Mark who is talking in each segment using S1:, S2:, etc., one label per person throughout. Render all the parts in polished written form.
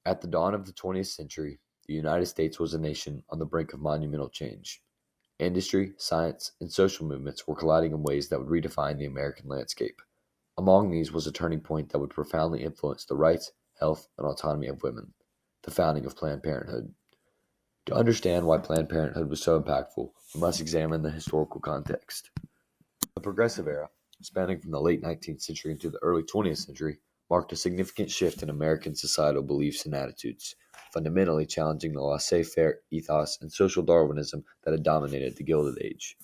S1: At the dawn of the 20th century, the United States was a nation on the brink of monumental change. Industry, science, and social movements were colliding in ways that would redefine the American landscape. Among these was a turning point that would profoundly influence the rights, health, and autonomy of women, the founding of Planned Parenthood. To understand why Planned Parenthood was so impactful, we must examine the historical context. The Progressive Era, spanning from the late 19th century into the early 20th century, marked a significant shift in American societal beliefs and attitudes, fundamentally challenging the laissez-faire ethos and social Darwinism that had dominated the Gilded Age.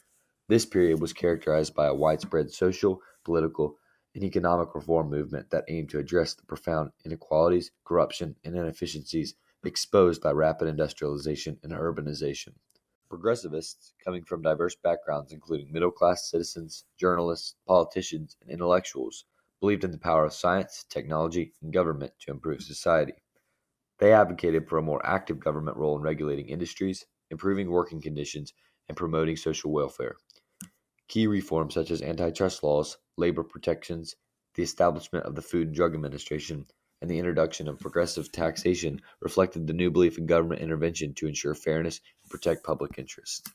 S1: This period was characterized by a widespread social, political, and economic reform movement that aimed to address the profound inequalities, corruption, and inefficiencies exposed by rapid industrialization and urbanization. Progressivists, coming from diverse backgrounds including middle-class citizens, journalists, politicians, and intellectuals, believed in the power of science, technology, and government to improve society. They advocated for a more active government role in regulating industries, improving working conditions, and promoting social welfare. Key reforms such as antitrust laws, labor protections, the establishment of the Food and Drug Administration, and the introduction of progressive taxation reflected the new belief in government intervention to ensure fairness and protect public interest.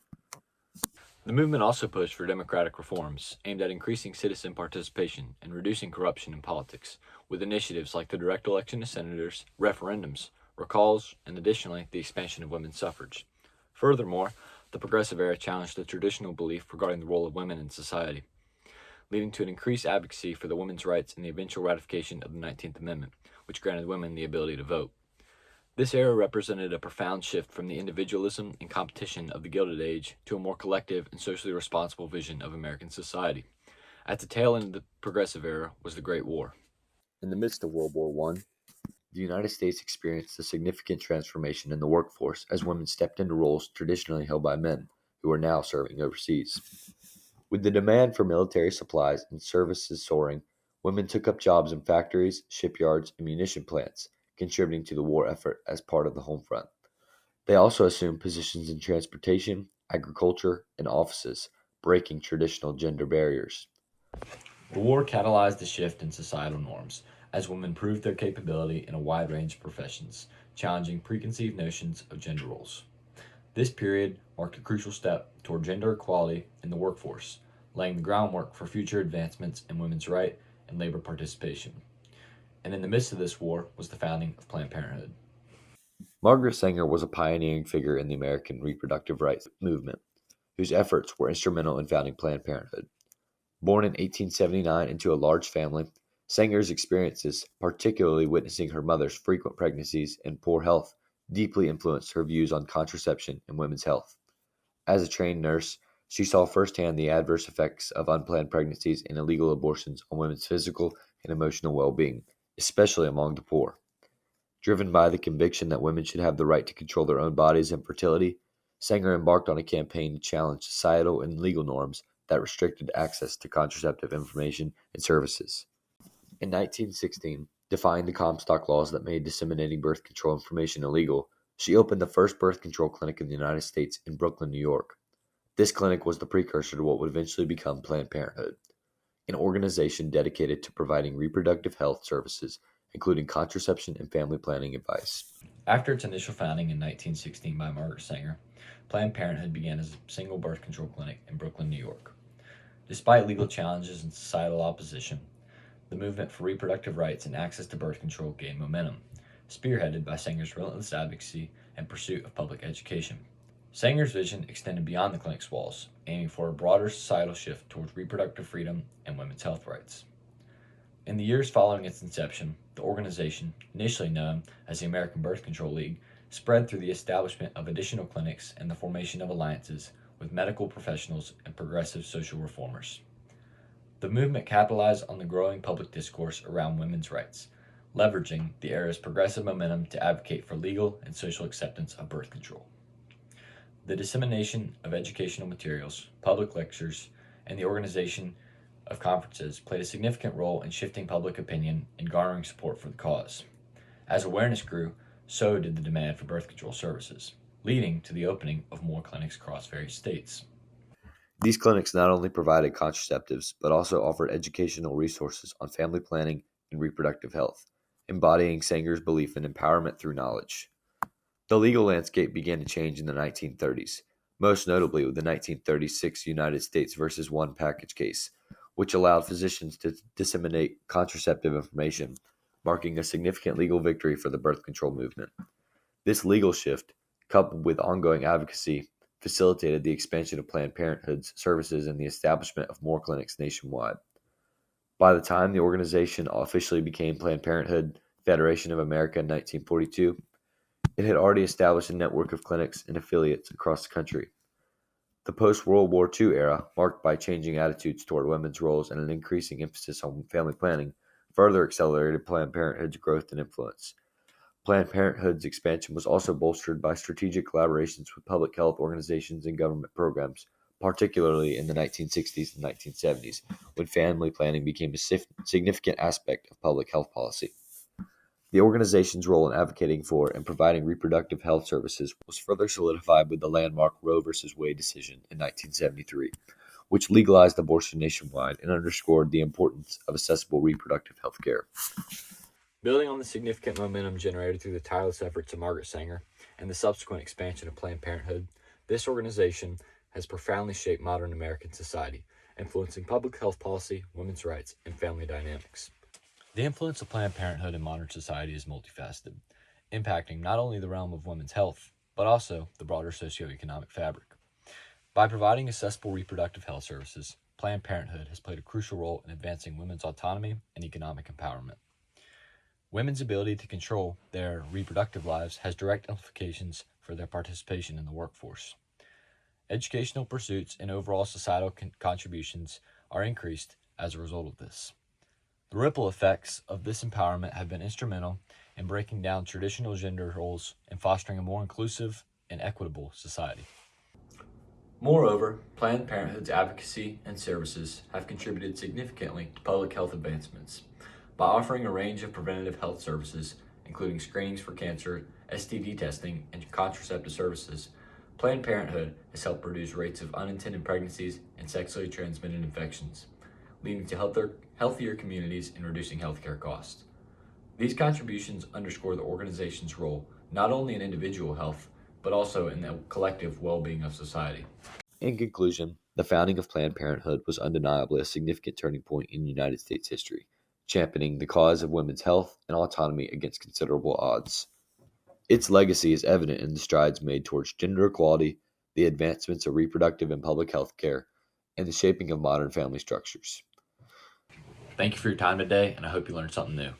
S2: The movement also pushed for democratic reforms aimed at increasing citizen participation and reducing corruption in politics, with initiatives like the direct election of senators, referendums, recalls, and additionally, the expansion of women's suffrage. Furthermore, the Progressive Era challenged the traditional belief regarding the role of women in society, leading to an increased advocacy for the women's rights and the eventual ratification of the 19th Amendment, which granted women the ability to vote. This era represented a profound shift from the individualism and competition of the Gilded Age to a more collective and socially responsible vision of American society. At the tail end of the Progressive Era was the Great War.
S1: In the midst of World War I, the United States experienced a significant transformation in the workforce as women stepped into roles traditionally held by men, who are now serving overseas. With the demand for military supplies and services soaring, women took up jobs in factories, shipyards, and munition plants, contributing to the war effort as part of the home front. They also assumed positions in transportation, agriculture, and offices, breaking traditional gender barriers.
S2: The war catalyzed a shift in societal norms as women proved their capability in a wide range of professions, challenging preconceived notions of gender roles. This period marked a crucial step toward gender equality in the workforce, laying the groundwork for future advancements in women's right and labor participation. And in the midst of this war was the founding of Planned Parenthood.
S1: Margaret Sanger was a pioneering figure in the American reproductive rights movement, whose efforts were instrumental in founding Planned Parenthood. Born in 1879 into a large family, Sanger's experiences, particularly witnessing her mother's frequent pregnancies and poor health, deeply influenced her views on contraception and women's health. As a trained nurse, she saw firsthand the adverse effects of unplanned pregnancies and illegal abortions on women's physical and emotional well-being, especially among the poor. Driven by the conviction that women should have the right to control their own bodies and fertility, Sanger embarked on a campaign to challenge societal and legal norms that restricted access to contraceptive information and services. In 1916, defying the Comstock laws that made disseminating birth control information illegal, she opened the first birth control clinic in the United States in Brooklyn, New York. This clinic was the precursor to what would eventually become Planned Parenthood, an organization dedicated to providing reproductive health services, including contraception and family planning advice.
S2: After its initial founding in 1916 by Margaret Sanger, Planned Parenthood began as a single birth control clinic in Brooklyn, New York. Despite legal challenges and societal opposition, the movement for reproductive rights and access to birth control gained momentum, spearheaded by Sanger's relentless advocacy and pursuit of public education. Sanger's vision extended beyond the clinic's walls, aiming for a broader societal shift towards reproductive freedom and women's health rights. In the years following its inception, the organization, initially known as the American Birth Control League, spread through the establishment of additional clinics and the formation of alliances with medical professionals and progressive social reformers. The movement capitalized on the growing public discourse around women's rights, leveraging the era's progressive momentum to advocate for legal and social acceptance of birth control. The dissemination of educational materials, public lectures, and the organization of conferences played a significant role in shifting public opinion and garnering support for the cause. As awareness grew, so did the demand for birth control services, leading to the opening of more clinics across various states.
S1: These clinics not only provided contraceptives, but also offered educational resources on family planning and reproductive health, embodying Sanger's belief in empowerment through knowledge. The legal landscape began to change in the 1930s, most notably with the 1936 United States versus One package case, which allowed physicians to disseminate contraceptive information, marking a significant legal victory for the birth control movement. This legal shift, coupled with ongoing advocacy, facilitated the expansion of Planned Parenthood's services and the establishment of more clinics nationwide. By the time the organization officially became Planned Parenthood Federation of America in 1942, it had already established a network of clinics and affiliates across the country. The post-World War II era, marked by changing attitudes toward women's roles and an increasing emphasis on family planning, further accelerated Planned Parenthood's growth and influence. Planned Parenthood's expansion was also bolstered by strategic collaborations with public health organizations and government programs, particularly in the 1960s and 1970s, when family planning became a significant aspect of public health policy. The organization's role in advocating for and providing reproductive health services was further solidified with the landmark Roe v. Wade decision in 1973, which legalized abortion nationwide and underscored the importance of accessible reproductive health care.
S2: Building on the significant momentum generated through the tireless efforts of Margaret Sanger and the subsequent expansion of Planned Parenthood, this organization has profoundly shaped modern American society, influencing public health policy, women's rights, and family dynamics. The influence of Planned Parenthood in modern society is multifaceted, impacting not only the realm of women's health, but also the broader socioeconomic fabric. By providing accessible reproductive health services, Planned Parenthood has played a crucial role in advancing women's autonomy and economic empowerment. Women's ability to control their reproductive lives has direct implications for their participation in the workforce. Educational pursuits and overall societal contributions are increased as a result of this. The ripple effects of this empowerment have been instrumental in breaking down traditional gender roles and fostering a more inclusive and equitable society. Moreover, Planned Parenthood's advocacy and services have contributed significantly to public health advancements. By offering a range of preventative health services, including screenings for cancer, STD testing, and contraceptive services, Planned Parenthood has helped reduce rates of unintended pregnancies and sexually transmitted infections, leading to healthier communities and reducing healthcare costs. These contributions underscore the organization's role not only in individual health, but also in the collective well-being of society.
S1: In conclusion, the founding of Planned Parenthood was undeniably a significant turning point in United States history, championing the cause of women's health and autonomy against considerable odds. Its legacy is evident in the strides made towards gender equality, the advancements of reproductive and public health care, and the shaping of modern family structures.
S2: Thank you for your time today, and I hope you learned something new.